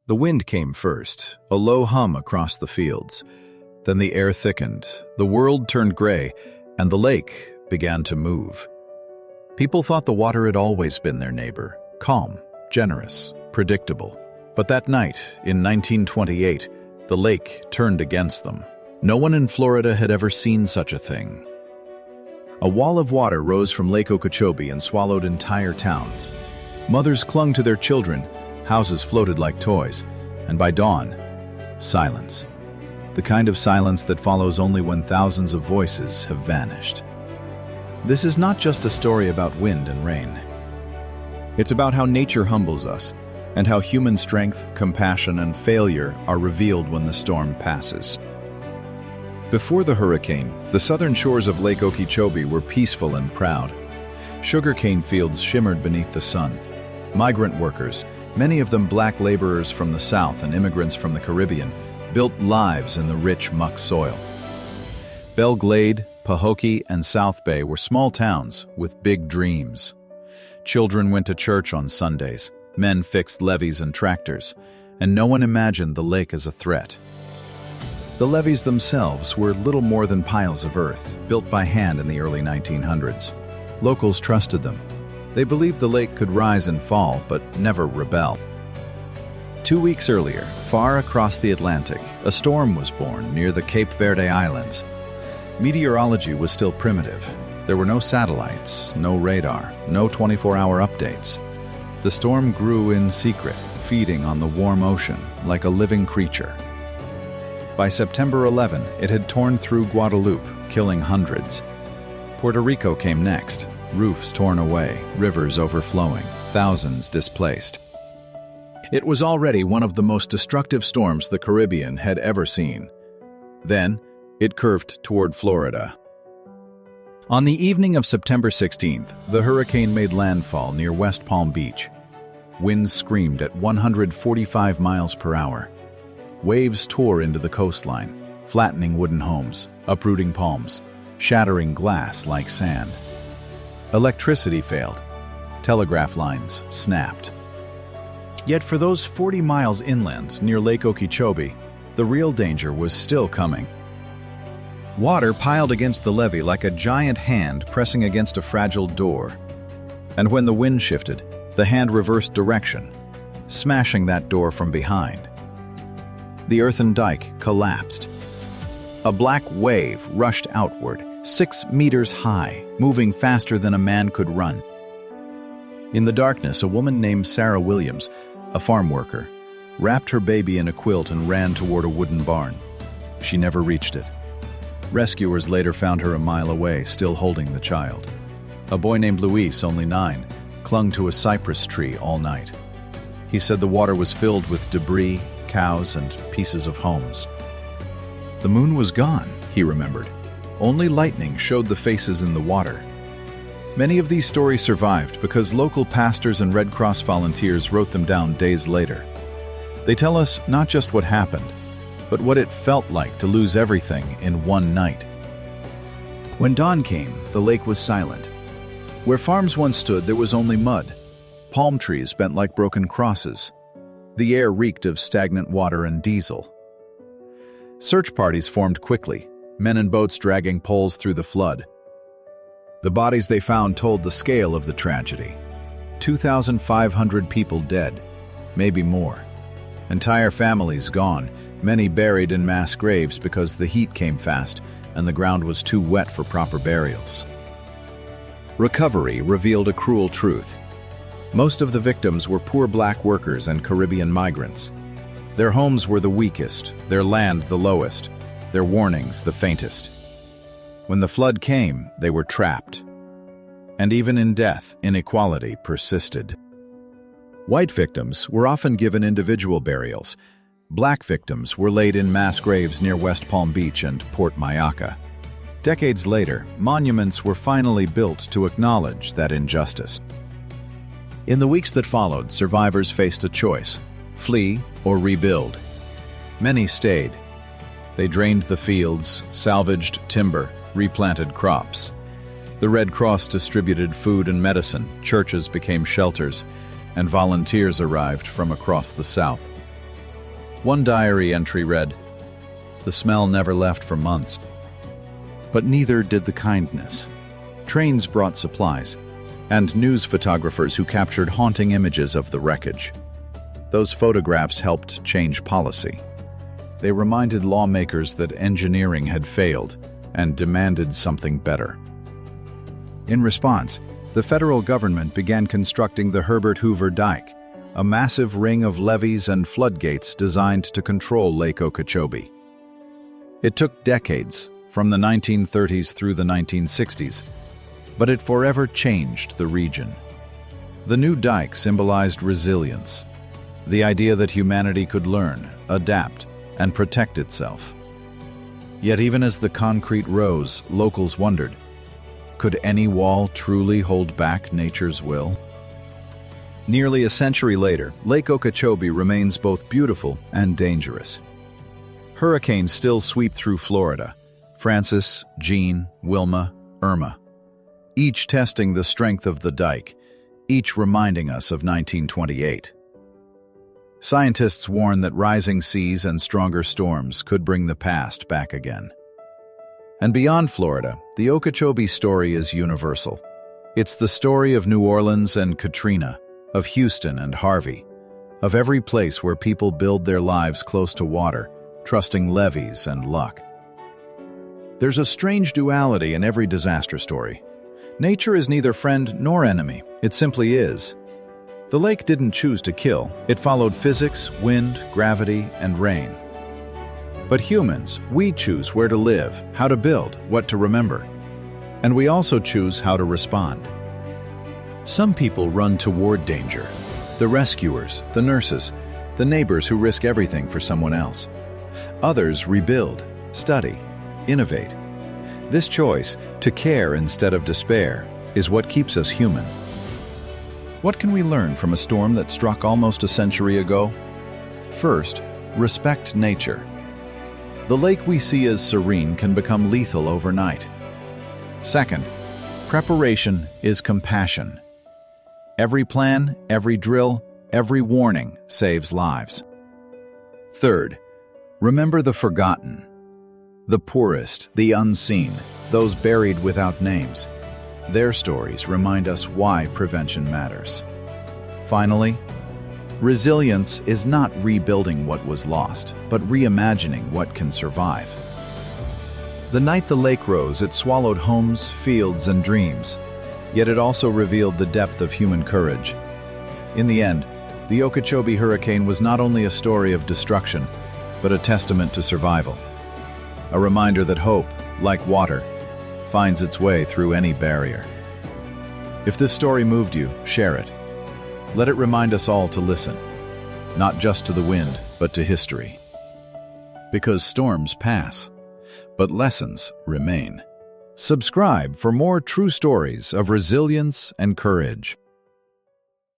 The wind came first, a low hum across the fields. Then the air thickened, the world turned gray, and the lake began to move. People thought the water had always been their neighbor, calm, generous, predictable. But that night, in 1928, the lake turned against them. No one in Florida had ever seen such a thing. A wall of water rose from Lake Okeechobee and swallowed entire towns. Mothers clung to their children, houses floated like toys, and by dawn, silence. The kind of silence that follows only when thousands of voices have vanished. This is not just a story about wind and rain. It's about how nature humbles us, and how human strength, compassion, and failure are revealed when the storm passes. Before the hurricane, the southern shores of Lake Okeechobee were peaceful and proud. Sugarcane fields shimmered beneath the sun. Migrant workers, many of them black laborers from the South and immigrants from the Caribbean, built lives in the rich muck soil. Belle Glade, Pahokee, and South Bay were small towns with big dreams. Children went to church on Sundays, men fixed levees and tractors, and no one imagined the lake as a threat. The levees themselves were little more than piles of earth, built by hand in the early 1900s. Locals trusted them. They believed the lake could rise and fall, but never rebel. 2 weeks earlier, far across the Atlantic, a storm was born near the Cape Verde Islands. Meteorology was still primitive. There were no satellites, no radar, no 24-hour updates. The storm grew in secret, feeding on the warm ocean like a living creature. By September 11, it had torn through Guadeloupe, killing hundreds. Puerto Rico came next, roofs torn away, rivers overflowing, thousands displaced. It was already one of the most destructive storms the Caribbean had ever seen. Then, it curved toward Florida. On the evening of September 16th, the hurricane made landfall near West Palm Beach. Winds screamed at 145 miles per hour. Waves tore into the coastline, flattening wooden homes, uprooting palms, shattering glass like sand. Electricity failed. Telegraph lines snapped. Yet for those 40 miles inland near Lake Okeechobee, the real danger was still coming. Water piled against the levee like a giant hand pressing against a fragile door. And when the wind shifted, the hand reversed direction, smashing that door from behind. The earthen dike collapsed. A black wave rushed outward, 6 meters high, moving faster than a man could run. In the darkness, a woman named Sarah Williams, a farm worker, wrapped her baby in a quilt and ran toward a wooden barn. She never reached it. Rescuers later found her a mile away, still holding the child. A boy named Luis, only 9, clung to a cypress tree all night. He said the water was filled with debris, cows, and pieces of homes. The moon was gone, he remembered. Only lightning showed the faces in the water. Many of these stories survived because local pastors and Red Cross volunteers wrote them down days later. They tell us not just what happened, but what it felt like to lose everything in one night. When dawn came, the lake was silent. Where farms once stood, there was only mud. Palm trees bent like broken crosses. The air reeked of stagnant water and diesel. Search parties formed quickly, men in boats dragging poles through the flood. The bodies they found told the scale of the tragedy. 2,500 people dead, maybe more. Entire families gone, many buried in mass graves because the heat came fast and the ground was too wet for proper burials. Recovery revealed a cruel truth. Most of the victims were poor black workers and Caribbean migrants. Their homes were the weakest, their land the lowest, their warnings the faintest. When the flood came, they were trapped. And even in death, inequality persisted. White victims were often given individual burials. Black victims were laid in mass graves near West Palm Beach and Port Mayaca. Decades later, monuments were finally built to acknowledge that injustice. In the weeks that followed, survivors faced a choice: flee or rebuild. Many stayed. They drained the fields, salvaged timber, replanted crops. The Red Cross distributed food and medicine, churches became shelters, and volunteers arrived from across the South. One diary entry read, "The smell never left for months." But neither did the kindness. Trains brought supplies, and news photographers who captured haunting images of the wreckage. Those photographs helped change policy. They reminded lawmakers that engineering had failed and demanded something better. In response, the federal government began constructing the Herbert Hoover Dike, a massive ring of levees and floodgates designed to control Lake Okeechobee. It took decades, from the 1930s through the 1960s, but it forever changed the region. The new dike symbolized resilience, the idea that humanity could learn, adapt, and protect itself. Yet even as the concrete rose, locals wondered, could any wall truly hold back nature's will? Nearly a century later, Lake Okeechobee remains both beautiful and dangerous. Hurricanes still sweep through Florida: Francis, Jean, Wilma, Irma. Each testing the strength of the dike, each reminding us of 1928. Scientists warn that rising seas and stronger storms could bring the past back again. And beyond Florida, the Okeechobee story is universal. It's the story of New Orleans and Katrina, of Houston and Harvey, of every place where people build their lives close to water, trusting levees and luck. There's a strange duality in every disaster story. Nature is neither friend nor enemy, it simply is. The lake didn't choose to kill, it followed physics, wind, gravity, and rain. But humans, we choose where to live, how to build, what to remember. And we also choose how to respond. Some people run toward danger. The rescuers, the nurses, the neighbors who risk everything for someone else. Others rebuild, study, innovate. This choice, to care instead of despair, is what keeps us human. What can we learn from a storm that struck almost a century ago? First, respect nature. The lake we see as serene can become lethal overnight. Second, preparation is compassion. Every plan, every drill, every warning saves lives. Third, remember the forgotten. The poorest, the unseen, those buried without names. Their stories remind us why prevention matters. Finally, resilience is not rebuilding what was lost, but reimagining what can survive. The night the lake rose, it swallowed homes, fields, and dreams. Yet it also revealed the depth of human courage. In the end, the Okeechobee Hurricane was not only a story of destruction, but a testament to survival. A reminder that hope, like water, finds its way through any barrier. If this story moved you, share it. Let it remind us all to listen, not just to the wind, but to history. Because storms pass, but lessons remain. Subscribe for more true stories of resilience and courage.